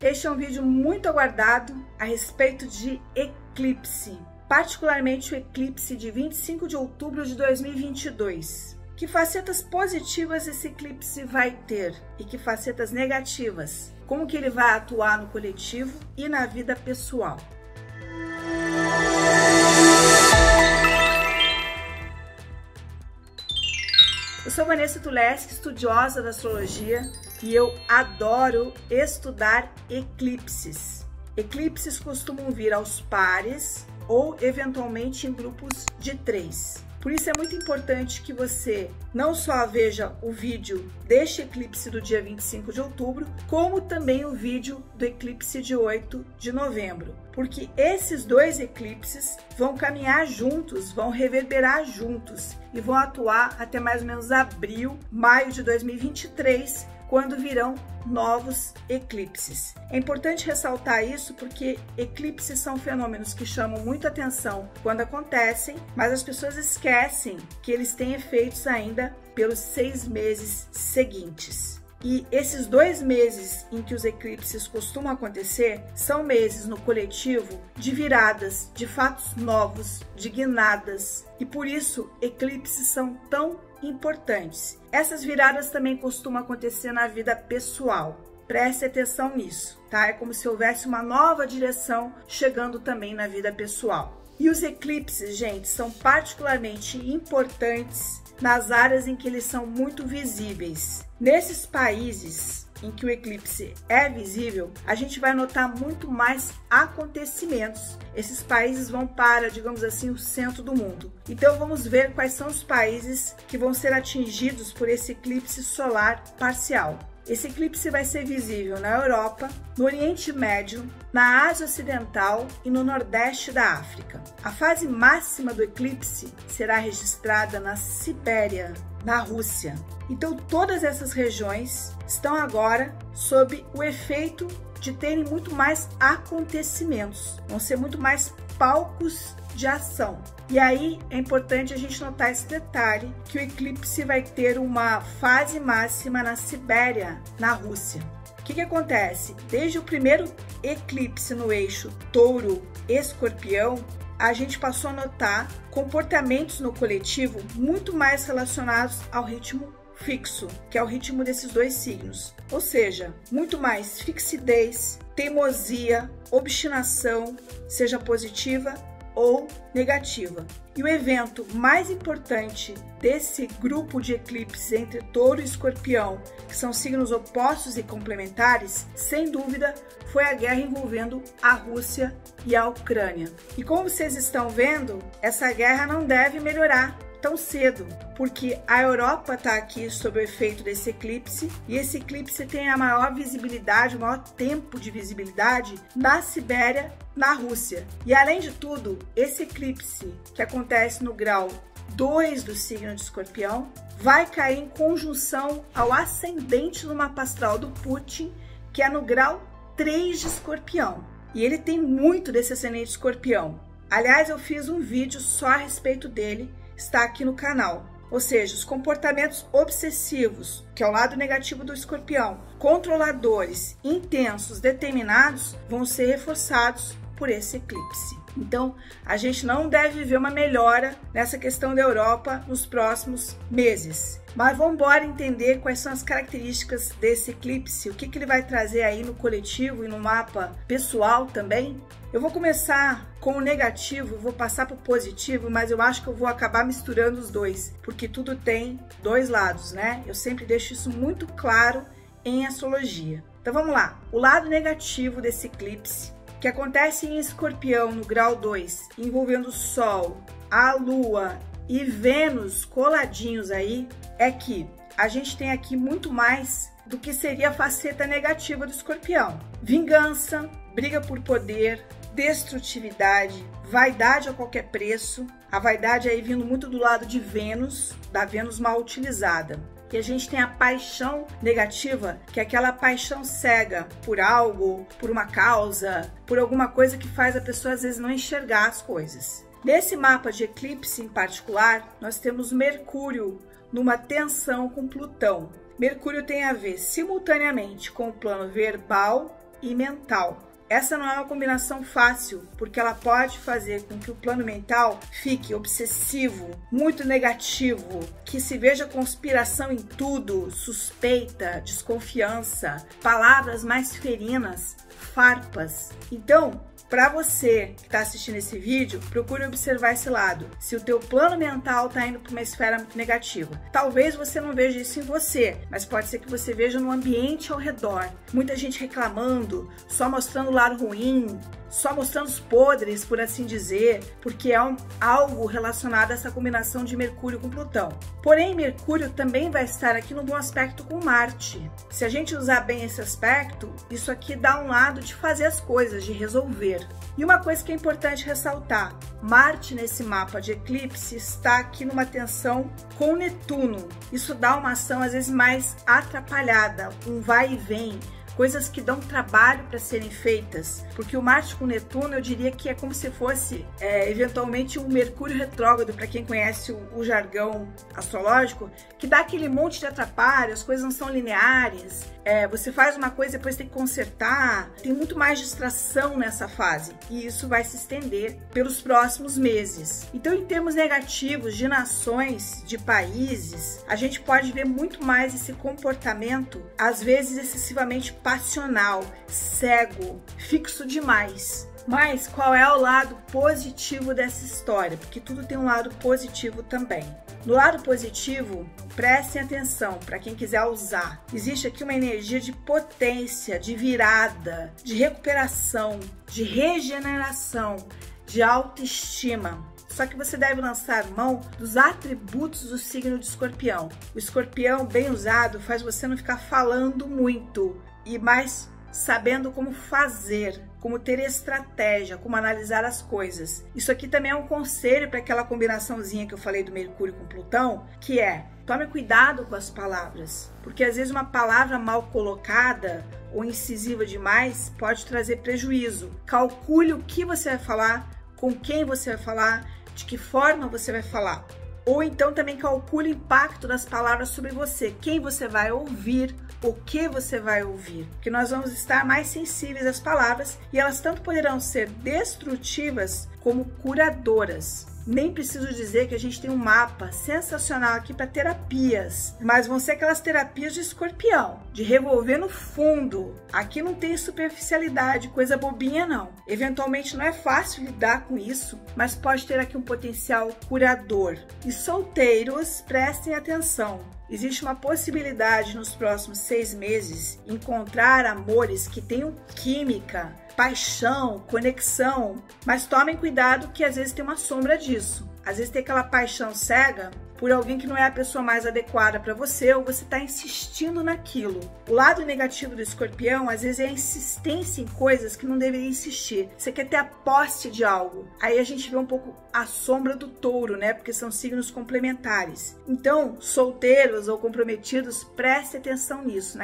Este é um vídeo muito aguardado a respeito de eclipse, particularmente o eclipse de 25 de outubro de 2022. Que facetas positivas esse eclipse vai ter e que facetas negativas? Como que ele vai atuar no coletivo e na vida pessoal? Eu sou Vanessa Tuleski, estudiosa da astrologia, e eu adoro estudar eclipses. Eclipses costumam vir aos pares ou eventualmente em grupos de 3. Por isso é muito importante que você não só veja o vídeo deste eclipse do dia 25 de outubro, como também o vídeo do eclipse de 8 de novembro. Porque esses dois eclipses vão caminhar juntos, vão reverberar juntos e vão atuar até mais ou menos abril, maio de 2023, quando virão novos eclipses. É importante ressaltar isso porque eclipses são fenômenos que chamam muita atenção quando acontecem, mas as pessoas esquecem que eles têm efeitos ainda pelos 6 meses seguintes. E esses 2 meses em que os eclipses costumam acontecer são meses no coletivo de viradas, de fatos novos, de guinadas. E por isso eclipses são tão importantes. Essas viradas também costumam acontecer na vida pessoal. Preste atenção nisso, tá? É como se houvesse uma nova direção chegando também na vida pessoal. E os eclipses, gente, são particularmente importantes nas áreas em que eles são muito visíveis. Nesses países em que o eclipse é visível, a gente vai notar muito mais acontecimentos. Esses países vão para, digamos assim, o centro do mundo. Então vamos ver quais são os países que vão ser atingidos por esse eclipse solar parcial. Esse eclipse vai ser visível na Europa, no Oriente Médio, na Ásia Ocidental e no Nordeste da África. A fase máxima do eclipse será registrada na Sibéria, na Rússia. Então todas essas regiões estão agora sob o efeito de terem muito mais acontecimentos, vão ser muito mais palcos de ação. E aí é importante a gente notar esse detalhe, que o eclipse vai ter uma fase máxima na Sibéria, na Rússia. O que acontece? Desde o primeiro eclipse no eixo Touro-Escorpião, a gente passou a notar comportamentos no coletivo muito mais relacionados ao ritmo fixo, que é o ritmo desses dois signos. Ou seja, muito mais fixidez, teimosia, obstinação, seja positiva ou negativa. E o evento mais importante desse grupo de eclipses entre Touro e Escorpião, que são signos opostos e complementares, sem dúvida, foi a guerra envolvendo a Rússia e a Ucrânia. E como vocês estão vendo, essa guerra não deve melhorar tão cedo, porque a Europa está aqui sob o efeito desse eclipse, e esse eclipse tem a maior visibilidade, o maior tempo de visibilidade na Sibéria, na Rússia. E além de tudo, esse eclipse que acontece no grau 2 do signo de Escorpião vai cair em conjunção ao ascendente no mapa astral do Putin, que é no grau 3 de Escorpião. E ele tem muito desse ascendente de Escorpião. Aliás, eu fiz um vídeo só a respeito dele, está aqui no canal. Ou seja, os comportamentos obsessivos, que é o lado negativo do Escorpião, controladores, intensos, determinados, vão ser reforçados por esse eclipse. Então, a gente não deve ver uma melhora nessa questão da Europa nos próximos meses. Mas vamos embora entender quais são as características desse eclipse, o que ele vai trazer aí no coletivo e no mapa pessoal também. Eu vou começar com o negativo, vou passar para o positivo, mas eu acho que eu vou acabar misturando os dois, porque tudo tem dois lados, né? Eu sempre deixo isso muito claro em astrologia. Então vamos lá, o lado negativo desse eclipse, que acontece em Escorpião no grau 2, envolvendo o Sol, a Lua e Vênus coladinhos aí, é que a gente tem aqui muito mais do que seria a faceta negativa do Escorpião. Vingança, briga por poder, destrutividade, vaidade a qualquer preço. A vaidade aí vindo muito do lado de Vênus, da Vênus mal utilizada. E a gente tem a paixão negativa, que é aquela paixão cega por algo, por uma causa, por alguma coisa que faz a pessoa às vezes não enxergar as coisas. Nesse mapa de eclipse em particular, nós temos Mercúrio numa tensão com Plutão. Mercúrio tem a ver simultaneamente com o plano verbal e mental. Essa não é uma combinação fácil, porque ela pode fazer com que o plano mental fique obsessivo, muito negativo, que se veja conspiração em tudo, suspeita, desconfiança, palavras mais ferinas, farpas. Então, para você que está assistindo esse vídeo, procure observar esse lado. Se o teu plano mental está indo para uma esfera muito negativa. Talvez você não veja isso em você, mas pode ser que você veja no ambiente ao redor. Muita gente reclamando, só mostrando o lado ruim, só mostrando os podres, por assim dizer, porque é algo relacionado a essa combinação de Mercúrio com Plutão. Porém, Mercúrio também vai estar aqui no bom aspecto com Marte. Se a gente usar bem esse aspecto, isso aqui dá um lado de fazer as coisas, de resolver. E uma coisa que é importante ressaltar, Marte nesse mapa de eclipse está aqui numa tensão com Netuno. Isso dá uma ação às vezes mais atrapalhada, um vai e vem, coisas que dão trabalho para serem feitas, porque o Marte com Netuno eu diria que é como se fosse eventualmente um Mercúrio retrógrado, para quem conhece o jargão astrológico, que dá aquele monte de atrapalho, as coisas não são lineares, você faz uma coisa e depois tem que consertar, tem muito mais distração nessa fase, e isso vai se estender pelos próximos meses. Então, em termos negativos de nações, de países, a gente pode ver muito mais esse comportamento, às vezes excessivamente passional, cego, fixo demais. Mas qual é o lado positivo dessa história? Porque tudo tem um lado positivo também. No lado positivo, prestem atenção para quem quiser usar. Existe aqui uma energia de potência, de virada, de recuperação, de regeneração, de autoestima. Só que você deve lançar mão dos atributos do signo de Escorpião. O Escorpião, bem usado, faz você não ficar falando muito e mais sabendo como fazer, como ter estratégia, como analisar as coisas. Isso aqui também é um conselho para aquela combinaçãozinha que eu falei do Mercúrio com Plutão, que é: tome cuidado com as palavras, porque às vezes uma palavra mal colocada ou incisiva demais pode trazer prejuízo. Calcule o que você vai falar, com quem você vai falar, de que forma você vai falar. Ou então também calcule o impacto das palavras sobre você, quem você vai ouvir, o que você vai ouvir. Porque nós vamos estar mais sensíveis às palavras e elas tanto poderão ser destrutivas como curadoras. Nem preciso dizer que a gente tem um mapa sensacional aqui para terapias, mas vão ser aquelas terapias de Escorpião, de revolver no fundo. Aqui não tem superficialidade, coisa bobinha não. Eventualmente não é fácil lidar com isso, mas pode ter aqui um potencial curador. E solteiros, prestem atenção. Existe uma possibilidade nos próximos 6 meses encontrar amores que tenham química, paixão, conexão, mas tomem cuidado que às vezes tem uma sombra disso. Às vezes tem aquela paixão cega por alguém que não é a pessoa mais adequada para você, ou você está insistindo naquilo. O lado negativo do Escorpião, às vezes, é a insistência em coisas que não deveria insistir. Você quer ter a posse de algo. Aí a gente vê um pouco a sombra do touro, né? Porque são signos complementares. Então, solteiros ou comprometidos, prestem atenção nisso,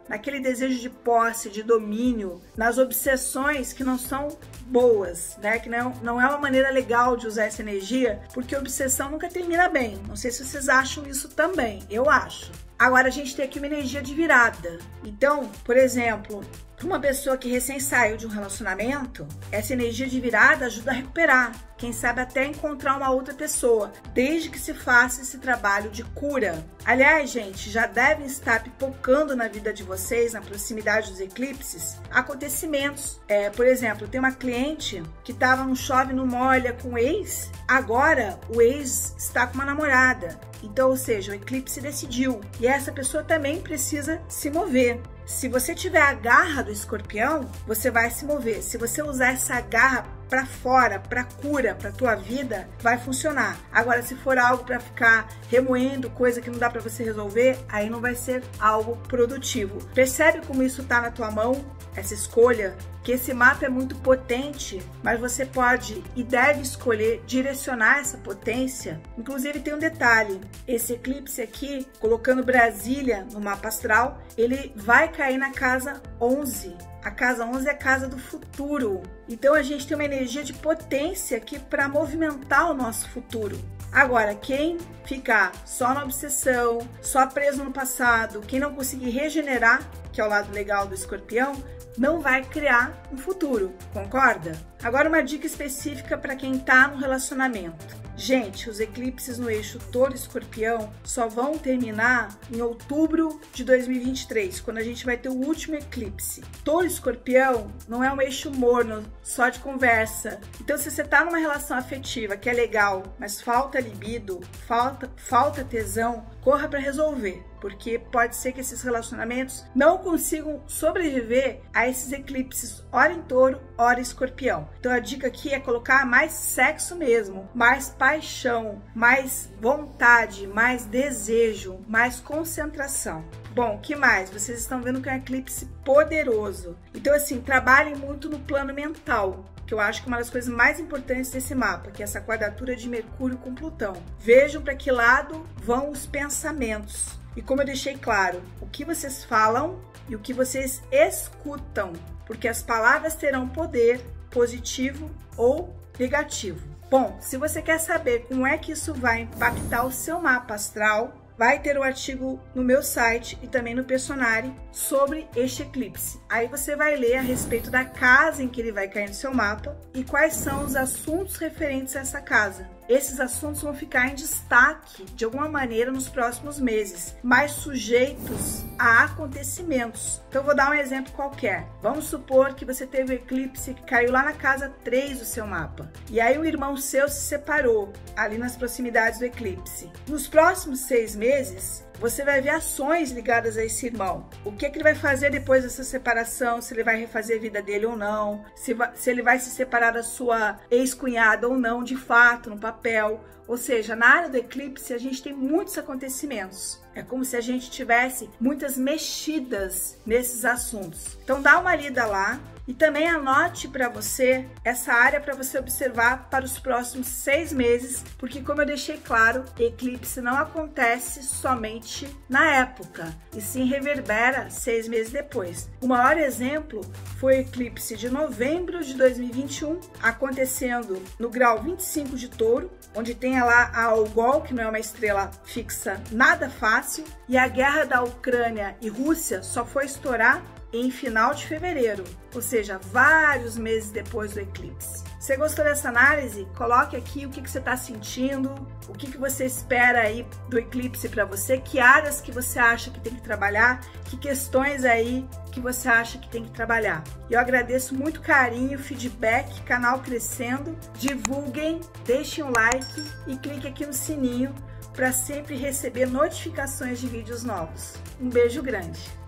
naquele desejo de posse, de domínio, nas obsessões que não são boas, né? Que não é uma maneira legal de usar essa energia, porque a obsessão nunca termina bem. Não sei se vocês acham isso também, eu acho. Agora a gente tem aqui uma energia de virada. Então, por exemplo, para uma pessoa que recém saiu de um relacionamento, essa energia de virada ajuda a recuperar. Quem sabe até encontrar uma outra pessoa, desde que se faça esse trabalho de cura. Aliás, gente, já devem estar pipocando na vida de vocês, na proximidade dos eclipses, acontecimentos. Por exemplo, tem uma cliente que estava no chove no molha com o ex, agora o ex está com uma namorada. Então, ou seja, o eclipse decidiu. E essa pessoa também precisa se mover. Se você tiver a garra do Escorpião, você vai se mover. Se você usar essa garra para fora, para cura, para tua vida, vai funcionar. Agora, se for algo para ficar remoendo, coisa que não dá para você resolver, aí não vai ser algo produtivo. Percebe como isso tá na tua mão, essa escolha? Que esse mapa é muito potente, mas você pode e deve escolher direcionar essa potência. Inclusive tem um detalhe, esse eclipse aqui, colocando Brasília no mapa astral, ele vai cair na casa 11. A casa 11 é a casa do futuro. Então a gente tem uma energia de potência aqui para movimentar o nosso futuro. Agora, quem ficar só na obsessão, só preso no passado, quem não conseguir regenerar, que é o lado legal do Escorpião, não vai criar um futuro, concorda? Agora uma dica específica para quem está no relacionamento. Gente, os eclipses no eixo Touro-Escorpião só vão terminar em outubro de 2023, quando a gente vai ter o último eclipse. Touro-Escorpião não é um eixo morno, só de conversa. Então, se você tá numa relação afetiva que é legal, mas falta libido, falta tesão, corra para resolver, porque pode ser que esses relacionamentos não consigam sobreviver a esses eclipses, ora em Touro, ora em Escorpião. Então a dica aqui é colocar mais sexo mesmo, mais paixão, mais vontade, mais desejo, mais concentração. Bom, o que mais? Vocês estão vendo que é um eclipse poderoso. Então assim, trabalhem muito no plano mental, que eu acho que é uma das coisas mais importantes desse mapa, que é essa quadratura de Mercúrio com Plutão. Vejam para que lado vão os pensamentos. E como eu deixei claro, o que vocês falam e o que vocês escutam, porque as palavras terão poder positivo ou negativo. Bom, se você quer saber como é que isso vai impactar o seu mapa astral, vai ter um artigo no meu site e também no Personare sobre este eclipse. Aí você vai ler a respeito da casa em que ele vai cair no seu mapa e quais são os assuntos referentes a essa casa. Esses assuntos vão ficar em destaque de alguma maneira nos próximos meses, mais sujeitos a acontecimentos. Então eu vou dar um exemplo qualquer. Vamos supor que você teve um eclipse que caiu lá na casa 3 do seu mapa. E aí um irmão seu se separou ali nas proximidades do eclipse. Nos próximos 6 meses, você vai ver ações ligadas a esse irmão. O que ele vai fazer depois dessa separação, se ele vai refazer a vida dele ou não, se ele vai se separar da sua ex-cunhada ou não, de fato, no papel. Ou seja, na área do eclipse, a gente tem muitos acontecimentos. É como se a gente tivesse muitas mexidas nesses assuntos. Então dá uma lida lá. E também anote para você essa área para você observar para os próximos 6 meses, porque como eu deixei claro, eclipse não acontece somente na época, e sim reverbera 6 meses depois. O maior exemplo foi o eclipse de novembro de 2021, acontecendo no grau 25 de Touro, onde tem lá a Algol, que não é uma estrela fixa nada fácil, e a guerra da Ucrânia e Rússia só foi estourar em final de fevereiro, ou seja, vários meses depois do eclipse. Você gostou dessa análise? Coloque aqui o que você está sentindo, o que você espera aí do eclipse para você, que áreas que você acha que tem que trabalhar, que questões aí que você acha que tem que trabalhar. Eu agradeço muito carinho, feedback, canal crescendo, divulguem, deixem um like e clique aqui no sininho para sempre receber notificações de vídeos novos. Um beijo grande!